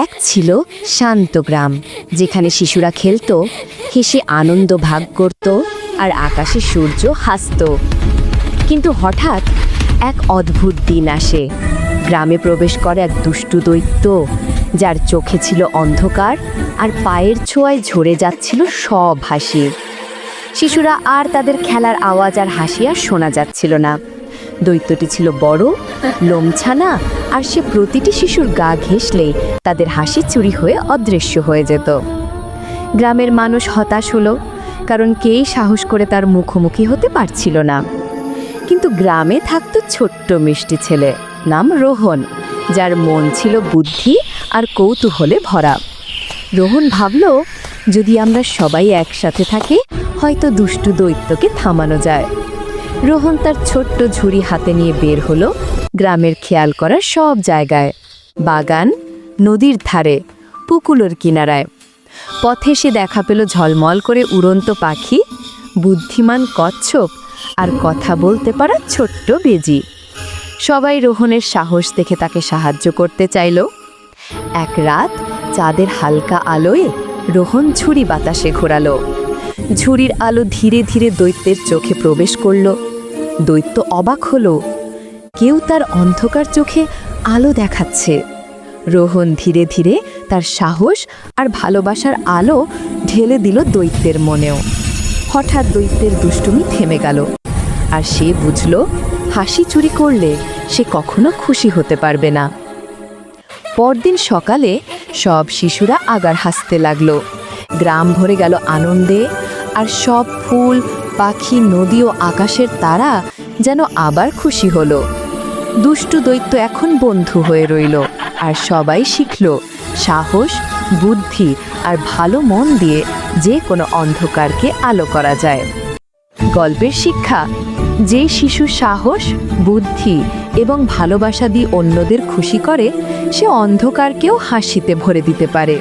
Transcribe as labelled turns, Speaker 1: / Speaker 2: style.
Speaker 1: এক ছিল শান্ত গ্রাম, যেখানে শিশুরা খেলতো, হেসে আনন্দ ভাগ করত আর আকাশে সূর্য হাসত। কিন্তু হঠাৎ এক অদ্ভুত দিন আসে। গ্রামে প্রবেশ করে এক দুষ্টু দৈত্য, যার চোখে ছিল অন্ধকার আর পায়ের ছোঁয়ায় ঝরে যাচ্ছিল সব হাসি। শিশুরা আর তাদের খেলার আওয়াজ আর হাসি আর শোনা যাচ্ছিল না। দৈত্যটি ছিল বড়, লোমছানা, আর সে প্রতিটি শিশুর গা ঘেঁষলেই তাদের হাসি চুরি হয়ে অদৃশ্য হয়ে যেত। গ্রামের মানুষ হতাশ হলো, কারণ কেই সাহস করে তার মুখোমুখি হতে পারছিল না। কিন্তু গ্রামে থাকতো ছোট্ট মিষ্টি ছেলে, নাম রোহন, যার মন ছিল বুদ্ধি আর কৌতূহলে ভরা। রোহন ভাবল, যদি আমরা সবাই একসাথে থাকি, হয়তো দুষ্টু দৈত্যকে থামানো যায়। রোহন তার ছোট্ট ঝুড়ি হাতে নিয়ে বের হলো গ্রামের খেয়াল করার সব জায়গায়, বাগান, নদীর ধারে, পুকুরের কিনারায়। পথে সে দেখা পেল ঝলমল করে উড়ন্ত পাখি, বুদ্ধিমান কচ্ছপ আর কথা বলতে পারা ছোট্ট বেজি। সবাই রোহনের সাহস দেখে তাকে সাহায্য করতে চাইল। এক রাত চাঁদের হালকা আলোয় রোহন ঝুড়ি বাতাসে ঘোরালো। ঝুড়ির আলো ধীরে ধীরে দৈত্যের চোখে প্রবেশ করল। দৈত্য অবাক হলো, কেউ তার অন্ধকার চোখে আলো দেখাচ্ছে। রোহন ধীরে ধীরে তার সাহস আর ভালোবাসার আলো ঢেলে দিল দৈত্যের মনেও। হঠাৎ দৈত্যের দুষ্টুমি থেমে গেল, আর সে বুঝল, হাসি চুরি করলে সে কখনো খুশি হতে পারবে না। পরদিন সকালে সব শিশুরা আগার হাসতে লাগলো। গ্রাম ভরে গেল আনন্দে, আর সব ফুল, পাখি, নদী ও আকাশের তারা যেন আবার খুশি হলো। দুষ্টু দৈত্য এখন বন্ধু হয়ে রইল, আর সবাই শিখল, সাহস, বুদ্ধি আর ভালো মন দিয়ে যে কোনো অন্ধকারকে আলো করা যায়। গল্পের শিক্ষা: যে শিশু সাহস, বুদ্ধি এবং ভালোবাসা দিয়ে অন্যদের খুশি করে, সে অন্ধকারকেও হাসিতে ভরে দিতে পারে।